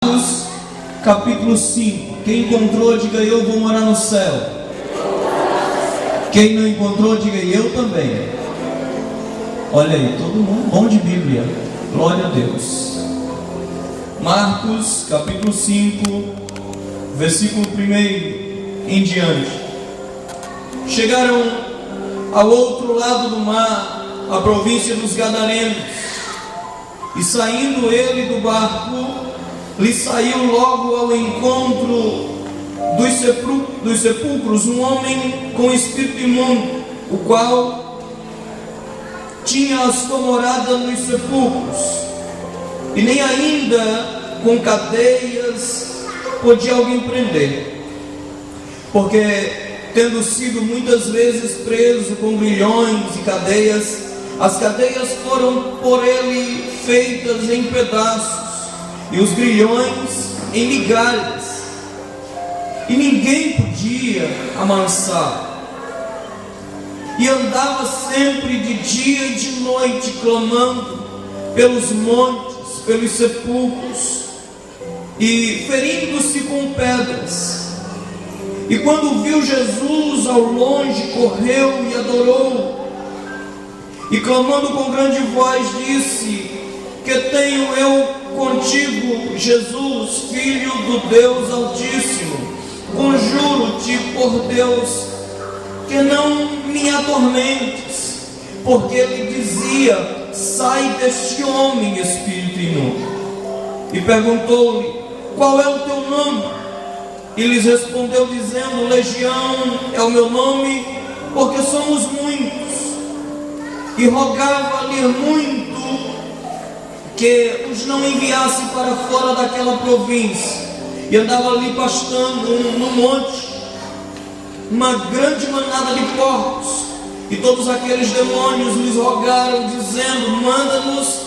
Marcos capítulo 5. Quem encontrou, diga eu vou morar no céu. Quem não encontrou, diga eu também. Olha aí, todo mundo bom de Bíblia. Glória a Deus. Marcos capítulo 5, versículo 1 em diante. Chegaram ao outro lado do mar, a província dos Gadarenos, e saindo ele do barco, lhe saiu logo ao encontro dos sepulcros um homem com espírito imundo, o qual tinha a sua morada nos sepulcros, e nem ainda com cadeias podia alguém prender, porque tendo sido muitas vezes preso com grilhões e cadeias, as cadeias foram por ele feitas em pedaços, e os grilhões em migalhas, e ninguém podia amansar. E andava sempre de dia e de noite, clamando pelos montes, pelos sepulcros, e ferindo-se com pedras. E quando viu Jesus ao longe, correu e adorou, e clamando com grande voz, disse: que tenho eu contigo, Jesus, Filho do Deus Altíssimo? Conjuro-te por Deus que não me atormentes. Porque ele dizia: sai deste homem, espírito imundo. E perguntou-lhe: qual é o teu nome? E lhes respondeu dizendo: Legião é o meu nome, porque somos muitos. E rogava-lhe muito que os não enviasse para fora daquela província. E andava ali pastando no monte uma grande manada de porcos, e todos aqueles demônios lhes rogaram, dizendo: manda-nos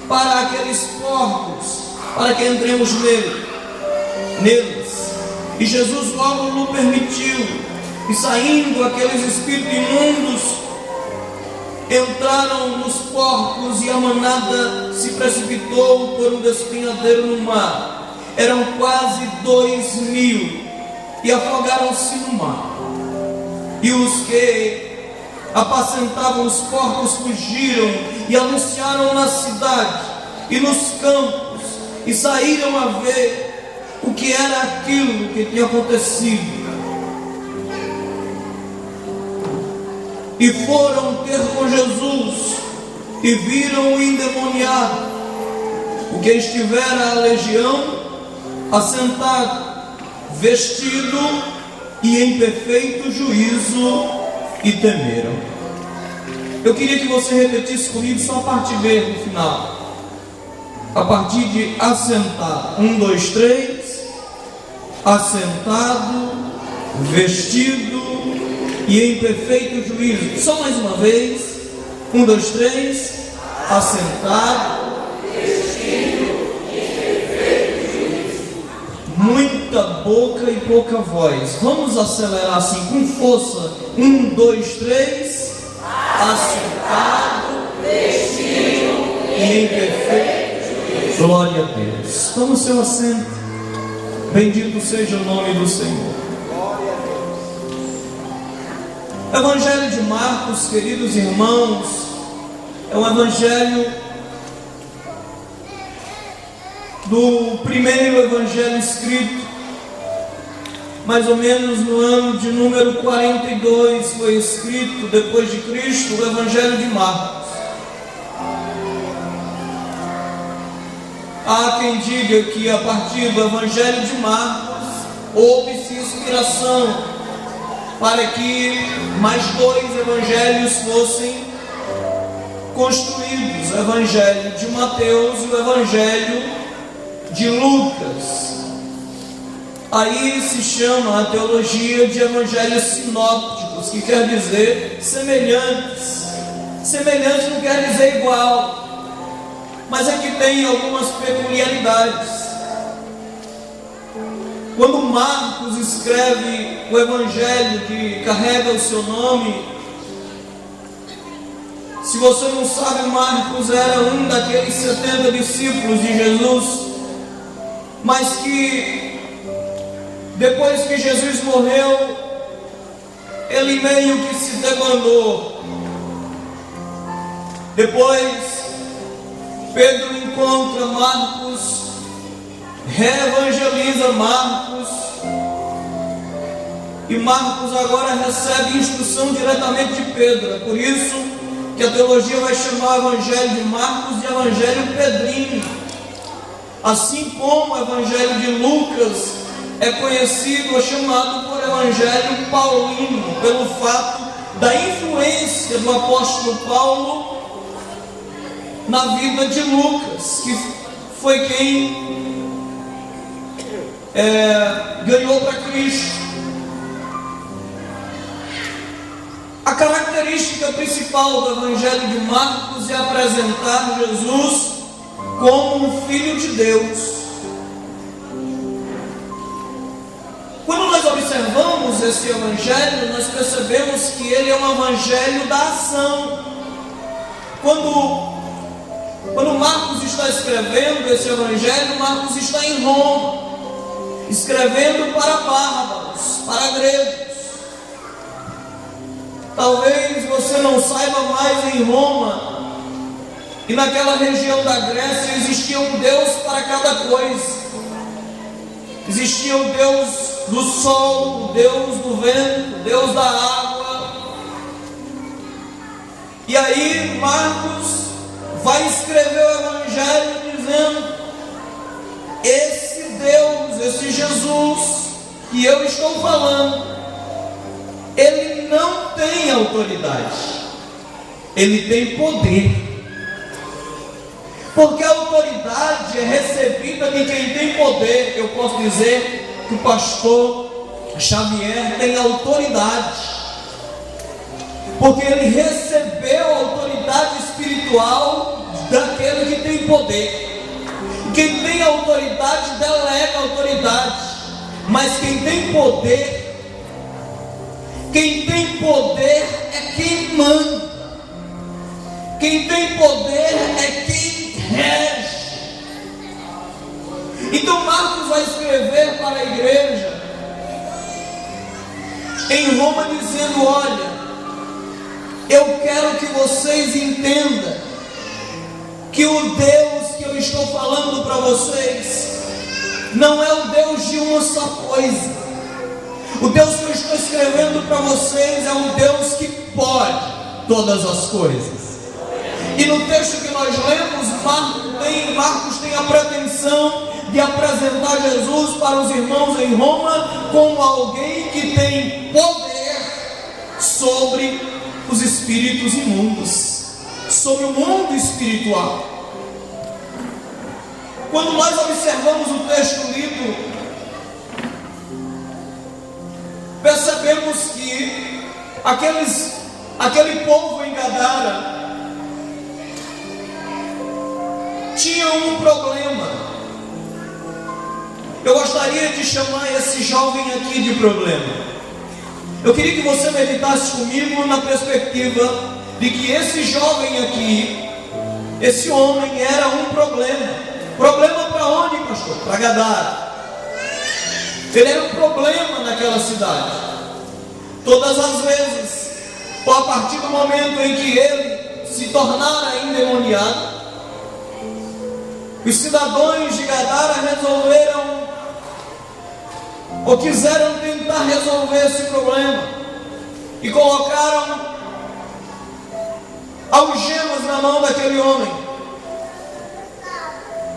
para aqueles porcos, para que entremos neles. E Jesus logo lhe permitiu, e saindo aqueles espíritos imundos, entraram nos porcos, e a manada se precipitou por um despenhadeiro no mar. Eram quase 2.000, e afogaram-se no mar. E os que apacentavam os porcos fugiram e anunciaram na cidade e nos campos, e saíram a ver o que era aquilo que tinha acontecido. E foram ter com Jesus, e viram o endemoniado, o que estivera a legião, assentado, vestido e em perfeito juízo, e temeram. Eu queria que você repetisse comigo só a parte B no final. A partir de assentado. 1, 2, 3. Assentado, vestido e em perfeito juízo. Só mais uma vez. 1, 2, 3. Assentado, vestido e em perfeito juízo. Muita boca e pouca voz. Vamos acelerar assim com força. 1, 2, 3. Assentado, vestido e em perfeito juízo. Glória a Deus. Toma o seu assento. Bendito seja o nome do Senhor. O Evangelho de Marcos, queridos irmãos, é um evangelho do primeiro evangelho escrito, mais ou menos no ano de número 42, foi escrito depois de Cristo, o Evangelho de Marcos. Há quem diga que a partir do Evangelho de Marcos houve-se inspiração para que mais 2 evangelhos fossem construídos: o Evangelho de Mateus e o Evangelho de Lucas. Aí se chama a teologia de evangelhos sinópticos, que quer dizer semelhantes. Semelhante não quer dizer igual, mas é que tem algumas peculiaridades. Quando Marcos escreve o evangelho que carrega o seu nome, se você não sabe, Marcos era um daqueles 70 discípulos de Jesus. mas que depois que Jesus morreu, ele meio que se debandou. Depois Pedro encontra Marcos, reevangeliza Marcos, e Marcos agora recebe instrução diretamente de Pedro. É por isso que a teologia vai chamar o Evangelho de Marcos de Evangelho Pedrinho, assim como o Evangelho de Lucas é conhecido ou chamado por Evangelho Paulino, pelo fato da influência do apóstolo Paulo na vida de Lucas, que foi quem ganhou para Cristo. A característica principal do Evangelho de Marcos é apresentar Jesus como um Filho de Deus. Quando nós observamos esse Evangelho, nós percebemos que ele é um Evangelho da ação. Quando Marcos está escrevendo esse Evangelho, Marcos está em Roma, escrevendo para bárbaros, para gregos. Talvez você não saiba, mais em Roma e naquela região da Grécia existia um Deus para cada coisa. Existia o Deus do sol, o Deus do vento, o Deus da água. E aí Marcos vai escrever o Evangelho dizendo: esse Deus, esse Jesus que eu estou falando, ele não tem autoridade, ele tem poder. Porque a autoridade é recebida de quem tem poder. Eu posso dizer que o pastor Xavier tem autoridade, porque ele recebeu a autoridade espiritual daquele que tem poder. Quem tem autoridade delega autoridade, mas quem tem poder é quem manda. Quem tem poder é quem rege. Então Marcos vai escrever para a igreja em Roma dizendo: olha, eu quero que vocês entendam que o Deus que eu estou falando para vocês não é o Deus de uma só coisa. O Deus que eu estou escrevendo para vocês é um Deus que pode todas as coisas. E no texto que nós lemos, Marcos tem a pretensão de apresentar Jesus para os irmãos em Roma como alguém que tem poder sobre os espíritos imundos, sobre o mundo espiritual. Quando nós observamos o texto lido, percebemos que aquele povo em Gadara tinha um problema. Eu gostaria de chamar esse jovem aqui de problema. Eu queria que você meditasse comigo na perspectiva de que esse jovem aqui, esse homem era um problema. Problema para onde, pastor? Para Gadara. Ele era um problema naquela cidade. Todas as vezes, ou a partir do momento em que ele se tornara endemoniado, os cidadãos de Gadara resolveram, ou quiseram tentar resolver esse problema, e colocaram algemas na mão daquele homem,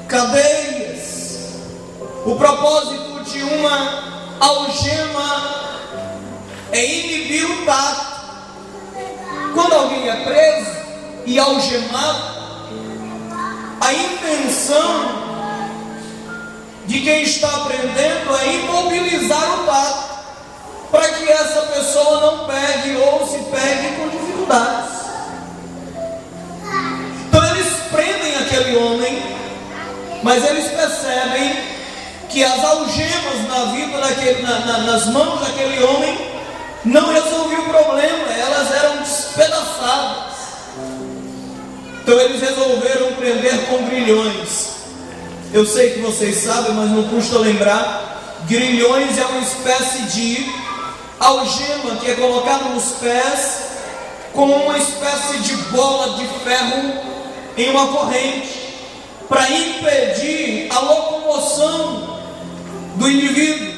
cadeias. O propósito de uma algema é inibir o tato. Quando alguém é preso e algemado, a intenção de quem está aprendendo é imobilizar o tato, para que essa pessoa não pegue ou se pegue com dificuldades. Então eles prendem aquele homem, mas eles percebem que as algemas nas mãos daquele homem não resolviam o problema, elas eram despedaçadas. Então eles resolveram prender com grilhões. Eu sei que vocês sabem, mas não custa lembrar. Grilhões é uma espécie de algema que é colocada nos pés com uma espécie de bola de ferro em uma corrente para impedir a locomoção do indivíduo.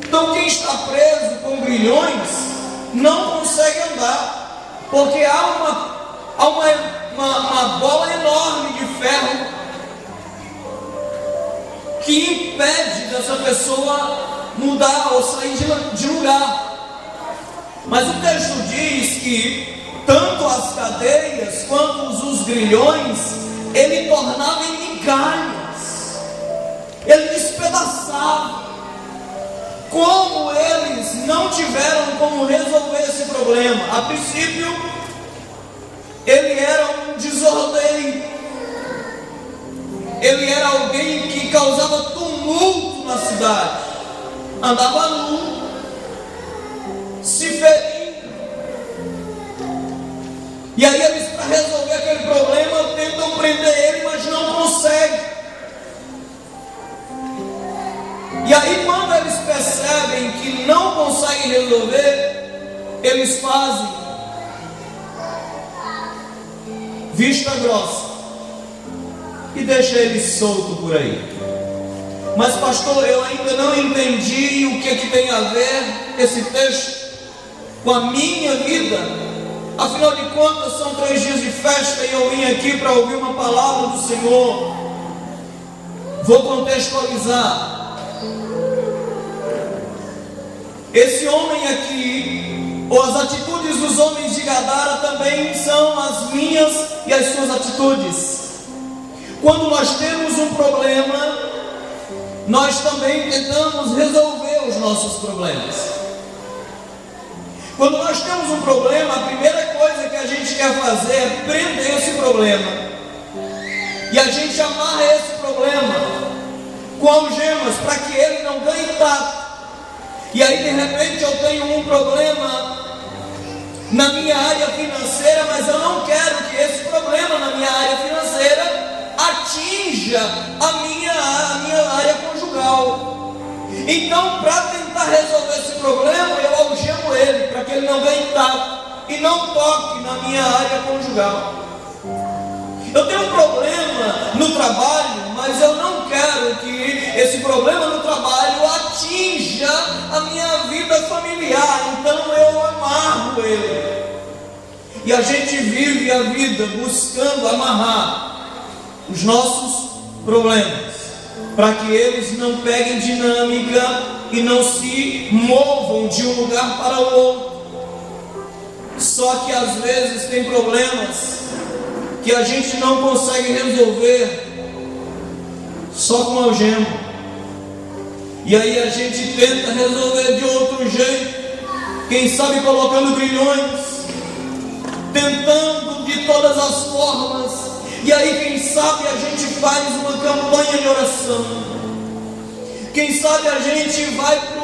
Então quem está preso com grilhões não consegue andar, porque há uma bola enorme de ferro que impede dessa pessoa mudar ou sair de lugar. Mas o texto diz que tanto as cadeias quanto os grilhões ele tornava em migalhas, ele despedaçava. Como eles não tiveram como resolver esse problema? A princípio, ele era um desordeiro, ele era alguém que causava tumulto na cidade, andava nu, se ferindo. E aí eles, para resolver aquele problema, tentam prender ele, mas não conseguem. E aí quando eles percebem que não conseguem resolver, eles fazem vista grossa e deixam ele solto por aí. Mas pastor, eu ainda não entendi o que tem a ver esse texto com a minha vida. Afinal de contas são 3 dias de festa e eu vim aqui para ouvir uma palavra do Senhor. Vou contextualizar. Esse homem aqui, ou as atitudes dos homens de Gadara também são as minhas e as suas atitudes. Quando nós temos um problema, nós também tentamos resolver os nossos problemas. Quando nós temos um problema, a primeira coisa que a gente quer fazer é prender esse problema. E a gente amarra esse problema com algemas para que ele não ganhe tato. E aí de repente eu tenho um problema na minha área financeira, mas eu não quero que esse problema na minha área financeira atinja a minha área conjugal. Então, para tentar resolver esse problema, eu algemo ele para que ele não ganhe tato e não toque na minha área conjugal. Eu tenho um problema no trabalho, mas eu não quero que esse problema no trabalho atinja a minha vida familiar, então eu amarro ele. E a gente vive a vida buscando amarrar os nossos problemas, para que eles não peguem dinâmica e não se movam de um lugar para o outro. Só que às vezes tem problemas que a gente não consegue resolver só com algema. E aí a gente tenta resolver de outro jeito, quem sabe colocando grilhões, tentando de todas as formas. E aí quem sabe a gente faz uma campanha de oração, quem sabe a gente vai para